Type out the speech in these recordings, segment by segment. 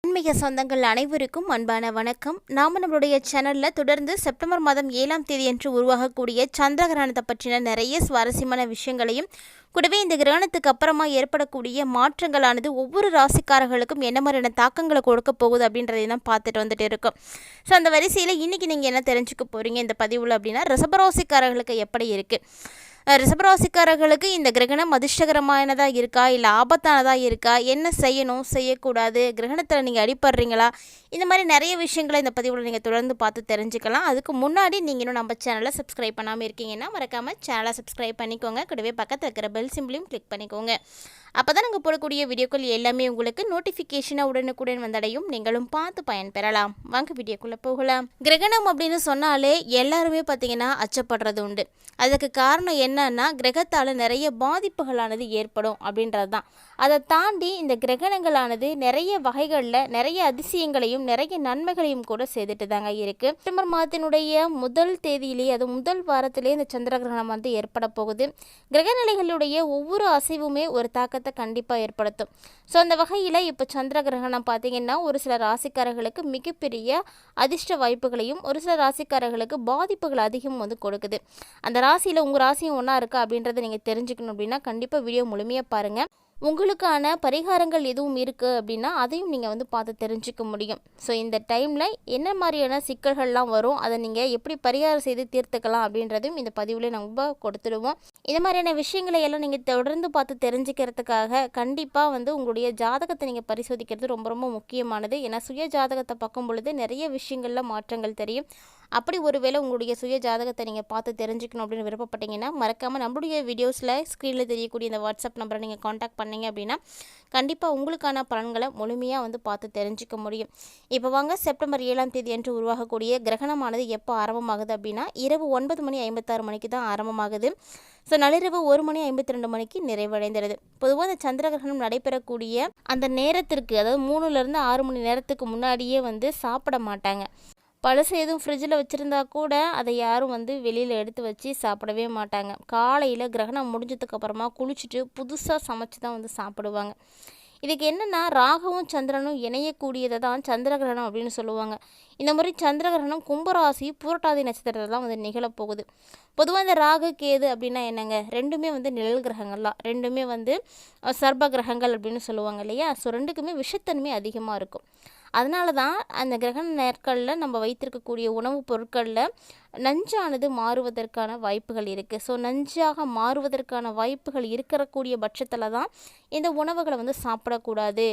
ஆன்மீக சொந்தங்கள் அனைவருக்கும் அன்பான வணக்கம். நம்மளுடைய சேனலில் தொடர்ந்து செப்டம்பர் மாதம் 7ஆம் தேதி அன்று உருவாகக்கூடிய சந்திர கிரகணத்தை பற்றின நிறைய சுவாரஸ்யமான விஷயங்களையும் கூடவே இந்த கிரகணத்துக்கு அப்புறமா ஏற்படக்கூடிய மாற்றங்களானது ஒவ்வொரு ராசிக்காரர்களுக்கும் என்ன மாதிரியான தாக்கங்களை கொடுக்க போகுது அப்படின்றதையும் தான் பார்த்துட்டு வந்துட்டு இருக்கோம். ஸோ அந்த வரிசையில் இன்றைக்கி நீங்கள் என்ன தெரிஞ்சுக்க போகிறீங்க இந்த பதிவில் அப்படின்னா, ரிஷபராசிக்காரர்களுக்கு எப்படி இருக்குது, ரிஷபராசிக்காரர்களுக்கு இந்த கிரகணம் அதிர்ஷ்டகரமானதாக இருக்கா இல்லை ஆபத்தானதாக இருக்கா, என்ன செய்யணும் செய்யக்கூடாது, கிரகணத்தில் நீங்கள் அடிப்படுறீங்களா, இந்த மாதிரி நிறைய விஷயங்களை இந்த பதிவில் நீங்கள் தொடர்ந்து பார்த்து தெரிஞ்சுக்கலாம். அதுக்கு முன்னாடி நீங்கள் இன்னும் நம்ம சேனலை சப்ஸ்கிரைப் பண்ணாமல் இருக்கீங்கன்னா மறக்காமல் சேனலை சப்ஸ்கிரைப் பண்ணிக்கோங்க. கூடவே பக்கத்தில் இருக்கிற பெல் சிம்பிளையும் கிளிக் பண்ணிக்கோங்க. அப்போ தான் நாங்கள் போடக்கூடிய வீடியோக்கள் எல்லாமே உங்களுக்கு நோட்டிஃபிகேஷனாக உடனுக்குடன் வந்தடையும், நீங்களும் பார்த்து பயன்பெறலாம். வாங்க வீடியோக்குள்ளே போகலாம். கிரகணம் அப்படின்னு சொன்னாலே எல்லாருமே பார்த்தீங்கன்னா அச்சப்படுறது உண்டு. அதுக்கு காரணம் என்னன்னா, கிரகத்தால் நிறைய பாதிப்புகளானது ஏற்படும் அப்படின்றது தான். அதை தாண்டி இந்த கிரகணங்களானது நிறைய வகைகளில் நிறைய அதிசயங்களையும் நிறைய நன்மைகளையும் கூட செய்துட்டு தாங்க இருக்குது. செப்டம்பர் மாதத்தினுடைய முதல் தேதியிலேயே, அது முதல் வாரத்திலே இந்த சந்திர கிரகணம் வந்து ஏற்பட போகுது. கிரகநிலைகளுடைய ஒவ்வொரு அசைவுமே ஒரு தாக்கத்தை கண்டிப்பாக ஏற்படுத்தும். ஸோ அந்த வகையில் இப்போ சந்திர கிரகணம் பார்த்திங்கன்னா ஒரு சில ராசிக்காரர்களுக்கு மிகப்பெரிய அதிர்ஷ்ட வாய்ப்புகளையும் ஒரு சில ராசிக்காரர்களுக்கு பாதிப்புகள் அதிகம் வந்து கொடுக்குது. அந்த ராசியில் உங்கள் ராசியும் ஒன்றா இருக்கா அப்படின்றத நீங்கள் தெரிஞ்சுக்கணும் அப்படின்னா கண்டிப்பாக வீடியோ முழுமையாக பாருங்கள். உங்களுக்கான பரிகாரங்கள் எதுவும் இருக்குது அப்படின்னா அதையும் நீங்கள் வந்து பார்த்து தெரிஞ்சுக்க முடியும். ஸோ இந்த டைமில் என்ன மாதிரியான சிக்கல்கள்லாம் வரும், அதை நீங்கள் எப்படி பரிகாரம் செய்து தீர்த்துக்கலாம் அப்படின்றதையும் இந்த பதிவில் நம்ம கொடுத்துடுவோம். இந்த மாதிரியான விஷயங்களை எல்லாம் நீங்கள் தொடர்ந்து பார்த்து தெரிஞ்சுக்கிறதுக்காக கண்டிப்பாக வந்து உங்களுடைய ஜாதகத்தை நீங்கள் பரிசோதிக்கிறது ரொம்ப ரொம்ப முக்கியமானது. ஏன்னா சுய ஜாதகத்தை பார்க்கும் பொழுது நிறைய விஷயங்களில் மாற்றங்கள் தெரியும். அப்படி ஒருவேளை உங்களுடைய சுய ஜாதகத்தை நீங்கள் பார்த்து தெரிஞ்சுக்கணும் அப்படின்னு விருப்பப்பட்டீங்கன்னா மறக்காமல் நம்மளுடைய வீடியோஸில் ஸ்க்ரீனில் தெரியக்கூடிய இந்த வாட்ஸ்அப் நம்பரை நீங்கள் காண்டாக்ட் பண்ணிங்க அப்படின்னா கண்டிப்பாக உங்களுக்கான பலன்களை முழுமையாக வந்து பார்த்து தெரிஞ்சுக்க முடியும். இப்போ வாங்க, செப்டம்பர் 7ஆம் தேதி அன்று உருவாகக்கூடிய கிரகணமானது எப்போ ஆரம்பமாகுது அப்படின்னா இரவு 9:56 மணிக்கு தான் ஆரம்பமாகுது. ஸோ நள்ளிரவு 1:52 மணிக்கு நிறைவடைந்துடுது. பொதுவாக இந்த சந்திர கிரகணம் நடைபெறக்கூடிய அந்த நேரத்திற்கு, அதாவது 3லேருந்து 6 மணி நேரத்துக்கு முன்னாடியே வந்து சாப்பிட மாட்டாங்க. பழசு எதுவும் ஃப்ரிட்ஜில் வச்சுருந்தா கூட அதை யாரும் வந்து வெளியில் எடுத்து வச்சு சாப்பிடவே மாட்டாங்க. காலையில் கிரகணம் முடிஞ்சதுக்கப்புறமா குளிச்சுட்டு புதுசாக சமைச்சு தான் வந்து சாப்பிடுவாங்க. இதுக்கு என்னென்னா, ராகுவும் சந்திரனும் இணையக்கூடியதை தான் சந்திர கிரகணம் அப்படின்னு சொல்லுவாங்க. இந்த மாதிரி சந்திர கிரகணம் கும்பராசி பூரட்டாதி நட்சத்திரத்தில் தான் வந்து நிகழப்போகுது. பொதுவாக இந்த ராகு கேது அப்படின்னா என்னங்க, ரெண்டுமே வந்து நிழல் கிரகங்கள்லாம், ரெண்டுமே வந்து சர்ப கிரகங்கள் அப்படின்னு சொல்லுவாங்க இல்லையா. ஸோ ரெண்டுக்குமே விஷத்தன்மை அதிகமாக இருக்கும். அதனால தான் அந்த கிரகண நாட்களில் நம்ம வைத்திருக்கக்கூடிய உணவுப் பொருட்களில் நஞ்சானது மாறுவதற்கான வாய்ப்புகள் இருக்குது. ஸோ நஞ்சாக மாறுவதற்கான வாய்ப்புகள் இருக்கக்கூடிய பட்சத்தில் தான் இந்த உணவுகளை வந்து சாப்பிடக்கூடாது,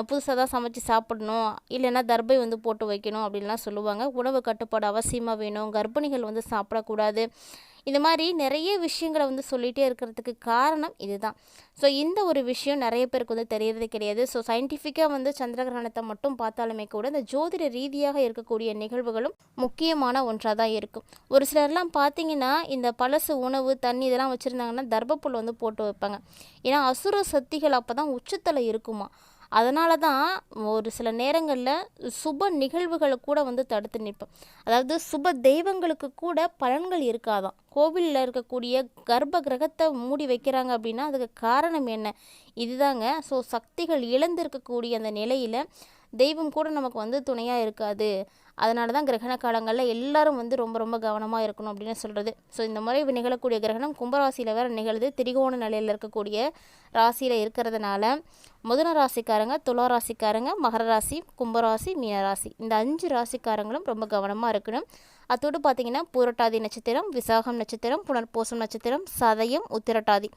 புதுசாக தான் சமைச்சு சாப்பிடணும், இல்லைன்னா தர்பை வந்து போட்டு வைக்கணும் அப்படின்லாம் சொல்லுவாங்க. உணவு கட்டுப்பாடு அவசியமாக வேணும், கர்ப்பிணிகள் வந்து சாப்பிடக்கூடாது, இந்த மாதிரி நிறைய விஷயங்களை வந்து சொல்லிகிட்டே இருக்கிறதுக்கு காரணம் இதுதான். ஸோ இந்த ஒரு விஷயம் நிறைய பேருக்கு வந்து தெரியறது கிடையாது. ஸோ சயின்டிஃபிக்காக வந்து சந்திர கிரகணத்தை மட்டும் பார்த்தாலுமே கூட இந்த ஜோதிட ரீதியாக இருக்கக்கூடிய நிகழ்வுகளும் முக்கியமான ஒன்றாக தான் இருக்கும். ஒரு சிலர்லாம் பார்த்திங்கன்னா இந்த பழசு உணவு தண்ணி இதெல்லாம் வச்சுருந்தாங்கன்னா தர்பப்புல் வந்து போட்டு வைப்பாங்க. ஏன்னா அசுர சக்திகள் அப்போ தான் உச்சத்தில் இருக்குமா. அதனால தான் ஒரு சில நேரங்களில் சுப நிகழ்வுகளை கூட வந்து தடுத்து நிற்போம். அதாவது சுப தெய்வங்களுக்கு கூட பலன்கள் இருக்காதான். கோவிலில் இருக்கக்கூடிய கர்ப்ப கிரகத்தை மூடி வைக்கிறாங்க அப்படின்னா அதுக்கு காரணம் என்ன, இதுதாங்க. ஸோ சக்திகள் இழந்திருக்கக்கூடிய அந்த நிலையில் தெய்வம் கூட நமக்கு வந்து துணையாக இருக்காது. அதனால தான் கிரகண காலங்களில் எல்லாரும் வந்து ரொம்ப ரொம்ப கவனமாக இருக்கணும் அப்படின்னு சொல்கிறது. ஸோ இந்த முறை நிகழக்கூடிய கிரகணம் கும்பராசியில் வேறு நிகழுது. திரிகோண நிலையில் இருக்கக்கூடிய ராசியில் இருக்கிறதுனால முதன ராசிக்காரங்க, துலா ராசிக்காரங்க, மகர ராசி, கும்பராசி, மீனராசி, இந்த 5 ராசிக்காரங்களும் ரொம்ப கவனமாக இருக்கணும். அதோடு பார்த்திங்கன்னா பூரட்டாதி நட்சத்திரம், விசாகம் நட்சத்திரம், புனர்பூசம் நட்சத்திரம், சதயம், உத்திரட்டாதி,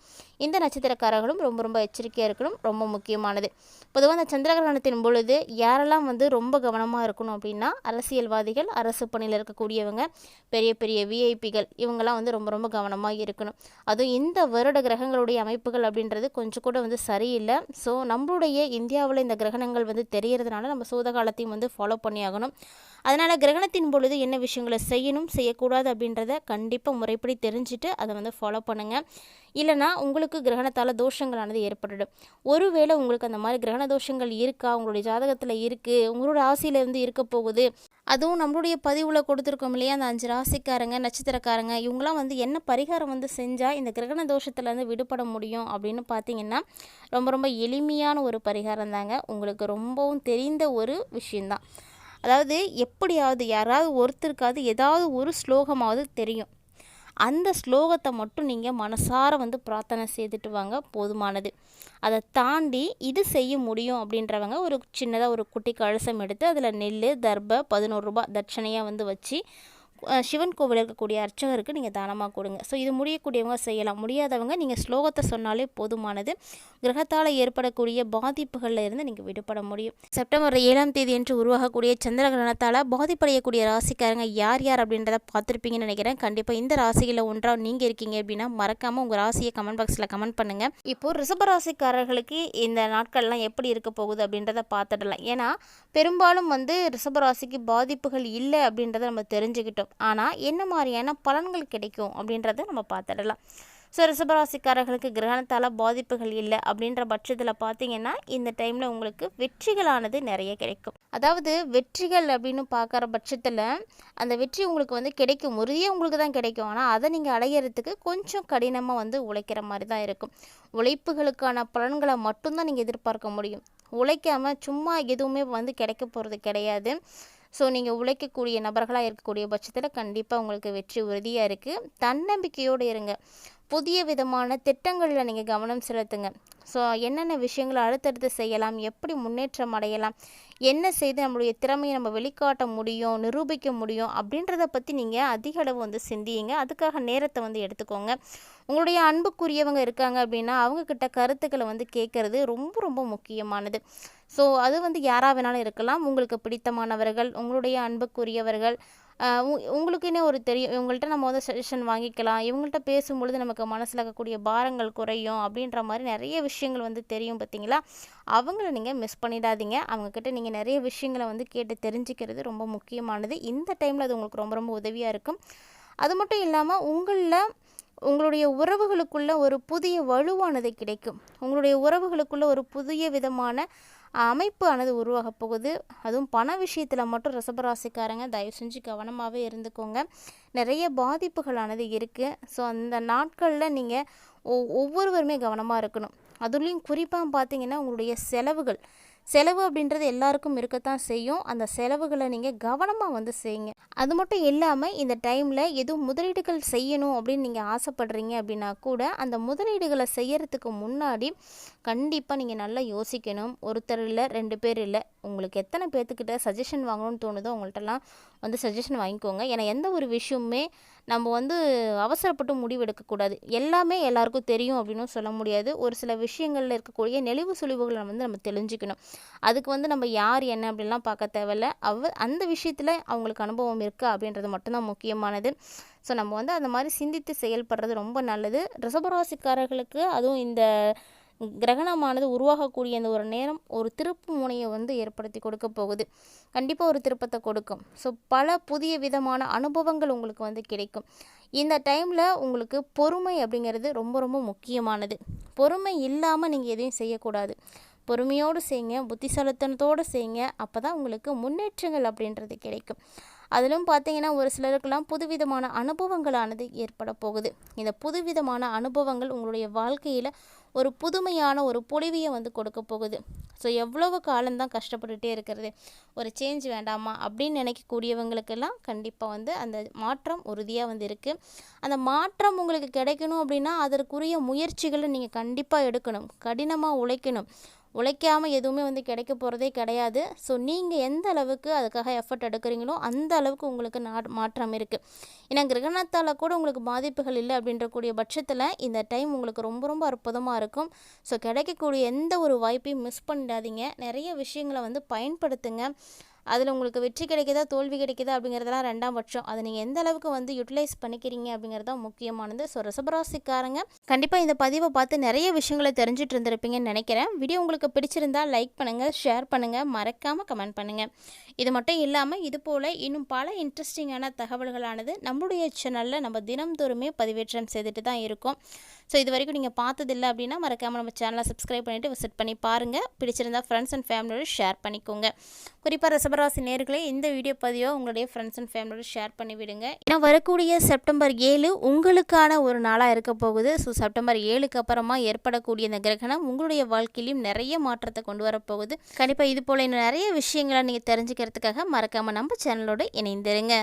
இந்த நட்சத்திரக்காரர்களும் ரொம்ப ரொம்ப எச்சரிக்கையாக இருக்கணும், ரொம்ப முக்கியமானது. பொதுவாக அந்த சந்திர கிரகணத்தின் பொழுது யாரெல்லாம் வந்து ரொம்ப கவனமாக இருக்கணும் அப்படின்னா, அரசியல்வாதிகள், அரசு பணியில் இருக்கக்கூடியவங்க, பெரிய பெரிய விஐபிகள், இவங்கெல்லாம் வந்து ரொம்ப ரொம்ப கவனமாக இருக்கணும். அதுவும் இந்த வருட கிரகங்களுடைய அமைப்புகள் அப்படின்றது கொஞ்சம் கூட வந்து சரியில்லை. ஸோ நம்மளுடைய இந்தியாவில் இந்த கிரகணங்கள் வந்து தெரியறதுனால நம்ம சூத காலத்தையும் வந்து ஃபாலோ பண்ணி ஆகணும். அதனால் கிரகணத்தின் பொழுது என்ன விஷயங்களை செய்யணும் செய்யக்கூடாது அப்படின்றத கண்டிப்பாக முறைப்படி தெரிஞ்சுட்டு அதை வந்து ஃபாலோ பண்ணுங்கள். இல்லைனா உங்களுக்கு கிரகணத்தால் தோஷங்களானது ஏற்பட்டுடும். ஒருவேளை உங்களுக்கு அந்த மாதிரி கிரகண தோஷங்கள் இருக்கா, உங்களுடைய ஜாதகத்தில் இருக்குது, உங்களோட ராசியில் வந்து இருக்க போகுது, அதுவும் நம்மளுடைய பதிவில் கொடுத்துருக்கோம் இல்லையா, அந்த 5 ராசிக்காரங்க நட்சத்திரக்காரங்க இவங்களாம் வந்து என்ன பரிகாரம் வந்து செஞ்சால் இந்த கிரகண தோஷத்துலேருந்து விடுபட முடியும் அப்படின்னு பார்த்தீங்கன்னா, ரொம்ப ரொம்ப எளிமையான ஒரு பரிகாரம் தாங்க. உங்களுக்கு ரொம்பவும் தெரிந்த ஒரு விஷயந்தான். அதாவது எப்படியாவது யாராவது ஒருத்தருக்காவது ஏதாவது ஒரு ஸ்லோகமாவது தெரியும். அந்த ஸ்லோகத்தை மட்டும் நீங்கள் மனசார வந்து பிரார்த்தனை செய்துட்டு வாங்க, போதுமானது. அதை தாண்டி இது செய்ய முடியும் அப்படின்றவங்க ஒரு சின்னதாக ஒரு குட்டி கலசம் எடுத்து அதில் நெல் தர்பை 11 ரூபாய் தட்சணையாக வந்து வச்சு சிவன் கோவில் இருக்கக்கூடிய அர்ச்சகருக்கு நீங்கள் தானமாக கொடுங்க. ஸோ இது முடியக்கூடியவங்க செய்யலாம், முடியாதவங்க நீங்கள் ஸ்லோகத்தை சொன்னாலே போதுமானது. கிரகத்தால் ஏற்படக்கூடிய பாதிப்புகளில் இருந்து நீங்கள் விடுபட முடியும். செப்டம்பர் 7ஆம் தேதி என்று உருவாகக்கூடிய சந்திர கிரகணத்தால் பாதிப்படையக்கூடிய ராசிக்காரங்க யார் யார் அப்படின்றத பார்த்துருப்பீங்கன்னு நினைக்கிறேன். கண்டிப்பாக இந்த ராசிகளில் ஒன்றாக நீங்கள் இருக்கீங்க அப்படின்னா மறக்காமல் உங்கள் ராசியை கமெண்ட் பாக்ஸில் கமெண்ட் பண்ணுங்கள். இப்போது ரிஷப ராசிக்காரர்களுக்கு இந்த நாட்கள்லாம் எப்படி இருக்க போகுது அப்படின்றத பார்த்துடலாம். ஏன்னா பெரும்பாலும் வந்து ரிஷபராசிக்கு பாதிப்புகள் இல்லை அப்படின்றத நம்ம தெரிஞ்சுக்கிட்டோம். ஆனால் என்ன மாதிரியான பலன்கள் கிடைக்கும் அப்படின்றத நம்ம பார்த்துடலாம். ஸோ ரிஷபராசிக்காரர்களுக்கு கிரகணத்தால் பாதிப்புகள் இல்லை அப்படின்ற பட்சத்தில் பார்த்தீங்கன்னா இந்த டைமில் உங்களுக்கு வெற்றிகளானது நிறைய கிடைக்கும். அதாவது வெற்றிகள் அப்படின்னு பார்க்குற பட்சத்தில் அந்த வெற்றி உங்களுக்கு வந்து கிடைக்கும், உறுதியாக உங்களுக்கு தான் கிடைக்கும். ஆனால் அதை நீங்கள் அடையிறதுக்கு கொஞ்சம் கடினமாக வந்து உழைக்கிற மாதிரி தான் இருக்கும். உழைப்புகளுக்கான பலன்களை மட்டும்தான் நீங்கள் எதிர்பார்க்க முடியும். உழைக்காமல் சும்மா எதுவுமே வந்து கிடைக்க போகிறது கிடையாது. ஸோ நீங்கள் உழைக்கக்கூடிய நபர்களாக இருக்கக்கூடிய பட்சத்தில் கண்டிப்பாக உங்களுக்கு வெற்றி உறுதியாக இருக்குது. தன்னம்பிக்கையோடு இருங்க. புதிய விதமான திட்டங்களில் நீங்கள் கவனம் செலுத்துங்க. ஸோ என்னென்ன விஷயங்களை அடுத்தடுத்து செய்யலாம், எப்படி முன்னேற்றம் அடையலாம், என்ன செய்து நம்மளுடைய திறமையை நம்ம வெளிக்காட்ட முடியும், நிரூபிக்க முடியும் அப்படின்றத பற்றி நீங்கள் அதிக அளவு வந்து சிந்தியுங்க. அதுக்காக நேரத்தை வந்து எடுத்துக்கோங்க. உங்களுடைய அன்புக்குரியவங்க இருக்காங்க அப்படின்னா அவங்கக்கிட்ட கருத்துக்களை வந்து கேட்குறது ரொம்ப ரொம்ப முக்கியமானது. ஸோ அது வந்து யாராக வேணாலும் இருக்கலாம். உங்களுக்கு பிடித்தமானவர்கள், உங்களுடைய அன்புக்குரியவர்கள், உங்களுக்குன்னே ஒரு தெரியும், இவங்கள்ட்ட நம்ம வந்து சஜஷன் வாங்கிக்கலாம், இவங்கள்ட்ட பேசும்பொழுது நமக்கு மனசில் இருக்கக்கூடிய பாரங்கள் குறையும் அப்படின்ற மாதிரி நிறைய விஷயங்கள் வந்து தெரியும் பார்த்தீங்களா. அவங்கள நீங்கள் மிஸ் பண்ணிடாதீங்க. அவங்கக்கிட்ட நீங்கள் நிறைய விஷயங்களை வந்து கேட்டு தெரிஞ்சுக்கிறது ரொம்ப முக்கியமானது. இந்த டைமில் அது உங்களுக்கு ரொம்ப ரொம்ப உதவியாக இருக்கும். அது மட்டும் இல்லாமல் உங்களுடைய உறவுகளுக்குள்ள ஒரு புதிய வலுவானது கிடைக்கும். உங்களுடைய உறவுகளுக்குள்ள ஒரு புதிய விதமான அமைப்பு ஆனது உருவாக போகுது. அதுவும் பண விஷயத்தில் மட்டும் ரிஷபராசிக்காரங்க தயவு செஞ்சு கவனமாகவே இருந்துக்கோங்க. நிறைய பாதிப்புகளானது இருக்குது. ஸோ அந்த நாட்களில் நீங்கள் ஒவ்வொருவருமே கவனமாக இருக்கணும். அதுலேயும் குறிப்பாக பார்த்தீங்கன்னா உங்களுடைய செலவு அப்படின்றது எல்லாருக்கும் இருக்கத்தான் செய்யும். அந்த செலவுகளை நீங்கள் கவனமாக வந்து செய்யுங்க. அது மட்டும் இல்லாமல் இந்த டைமில் எதுவும் முதலீடுகள் செய்யணும் அப்படின்னு நீங்கள் ஆசைப்படுறீங்க அப்படின்னா கூட அந்த முதலீடுகளை செய்யறதுக்கு முன்னாடி கண்டிப்பாக நீங்கள் நல்லா யோசிக்கணும். ஒருத்தர் இல்லை, 2 பேர் இல்லை, உங்களுக்கு எத்தனை பேர்த்துக்கிட்ட சஜஷன் வாங்கணும்னு தோணுதோ அவங்கள்ட்டலாம் வந்து சஜஷன் வாங்கிக்கோங்க. ஏன்னா எந்த ஒரு விஷயமுமே நம்ம வந்து அவசரப்பட்டு முடிவு எடுக்கக்கூடாது. எல்லாமே எல்லாருக்கும் தெரியும் அப்படின்னு சொல்ல முடியாது. ஒரு சில விஷயங்களில் இருக்கக்கூடிய நெளிவு சுழிவுகளை வந்து நம்ம தெரிஞ்சுக்கணும். அதுக்கு வந்து நம்ம யார் என்ன அப்படின்லாம் பார்க்க தேவையில்ல. அந்த விஷயத்தில் அவங்களுக்கு அனுபவம் இருக்கா அப்படின்றது மட்டும்தான் முக்கியமானது. ஸோ நம்ம வந்து அந்த மாதிரி சிந்தித்து செயல்படுறது ரொம்ப நல்லது. ரிஷபராசிக்காரர்களுக்கு அதுவும் இந்த கிரகணமானது உருவாகக்கூடிய அந்த ஒரு நேரம் ஒரு திருப்பு முனையை வந்து ஏற்படுத்தி கொடுக்க போகுது. கண்டிப்பாக ஒரு திருப்பத்தை கொடுக்கும். ஸோ பல புதிய விதமான அனுபவங்கள் உங்களுக்கு வந்து கிடைக்கும். இந்த டைமில் உங்களுக்கு பொறுமை அப்படிங்கிறது ரொம்ப ரொம்ப முக்கியமானது. பொறுமை இல்லாமல் நீங்கள் எதையும் செய்யக்கூடாது. பொறுமையோடு செய்யுங்க, புத்திசாலித்தனத்தோடு செய்யுங்க. அப்போ தான் உங்களுக்கு முன்னேற்றங்கள் அப்படின்றது கிடைக்கும். அதிலும் பார்த்தீங்கன்னா ஒரு சிலருக்கெல்லாம் புதுவிதமான அனுபவங்களானது ஏற்பட போகுது. இந்த புதுவிதமான அனுபவங்கள் உங்களுடைய வாழ்க்கையில் ஒரு புதுமையான ஒரு பொலிவியை வந்து கொடுக்க போகுது. ஸோ எவ்வளவு காலம்தான் கஷ்டப்பட்டுகிட்டே இருக்கிறது, ஒரு சேஞ்ச் வேண்டாமா அப்படின்னு நினைக்கக்கூடியவங்களுக்கெல்லாம் கண்டிப்பாக வந்து அந்த மாற்றம் உறுதியாக வந்து இருக்குது. அந்த மாற்றம் உங்களுக்கு கிடைக்கணும் அப்படின்னா அதற்குரிய முயற்சிகளை நீங்கள் கண்டிப்பாக எடுக்கணும், கடினமாக உழைக்கணும். உழைக்காமல் எதுவுமே வந்து கிடைக்க போகிறதே கிடையாது. ஸோ நீங்கள் எந்த அளவுக்கு அதுக்காக எஃபர்ட் எடுக்கிறீங்களோ அந்த அளவுக்கு உங்களுக்கு மாற்றம் இருக்குது. ஏன்னா கிரகணத்தால் கூட உங்களுக்கு பாதிப்புகள் இல்லை அப்படின்ற கூடிய பட்சத்தில் இந்த டைம் உங்களுக்கு ரொம்ப ரொம்ப அற்புதமாக இருக்கும். ஸோ கிடைக்கக்கூடிய எந்த ஒரு வாய்ப்பையும் மிஸ் பண்ணிடாதீங்க. நிறைய விஷயங்களை வந்து பயன்படுத்துங்க. அதில் உங்களுக்கு வெற்றி கிடைக்குதா தோல்வி கிடைக்குதா அப்படிங்கிறதெல்லாம் 2ஆம் பட்சம். அதை நீங்கள் எந்த அளவுக்கு வந்து யூட்டிலைஸ் பண்ணிக்கிறீங்க அப்படிங்கிறது தான் முக்கியமானது. ஸோ ரிஷபராசிக்காரங்க கண்டிப்பாக இந்த பதிவை பார்த்து நிறைய விஷயங்களை தெரிஞ்சுட்டு இருந்திருப்பீங்கன்னு நினைக்கிறேன். வீடியோ உங்களுக்கு பிடிச்சிருந்தால் லைக் பண்ணுங்கள், ஷேர் பண்ணுங்கள், மறக்காமல் கமெண்ட் பண்ணுங்கள். இது மட்டும் இல்லாமல் இது போல் இன்னும் பல இன்ட்ரெஸ்டிங்கான தகவல்களானது நம்மளுடைய சேனலில் நம்ம தினம்தோறுமே பதிவேற்றம் செய்துட்டு தான் இருக்கோம். ஸோ இது வரைக்கும் நீங்கள் பார்த்ததில்லை அப்படின்னா மறக்காமல் நம்ம சேனலை சப்ஸ்கிரைப் பண்ணிவிட்டு விசிட் பண்ணி பாருங்கள். பிடிச்சிருந்தால் ஃப்ரெண்ட்ஸ் அண்ட் ஃபேமிலியோடு ஷேர் பண்ணிக்கோங்க. குறிப்பாக ரிஷபராசி நேயர்களே, இந்த வீடியோ பதிவை உங்களுடைய ஃப்ரெண்ட்ஸ் அண்ட் ஃபேமிலியோட ஷேர் பண்ணி விடுங்க. ஏன்னா வரக்கூடிய செப்டம்பர் 7 உங்களுக்கான ஒரு நாளாக இருக்க போகுது. ஸோ செப்டம்பர் 7க்கு அப்புறமா ஏற்படக்கூடிய இந்த கிரகணம் உங்களுடைய வாழ்க்கையிலும் நிறைய மாற்றத்தை கொண்டு வரப்போகுது. கண்டிப்பாக இது போல இன்னும் நிறைய விஷயங்களை நீங்கள் தெரிஞ்சுக்கிறதுக்காக மறக்காமல் நம்ம சேனலோட இணைந்திருங்க.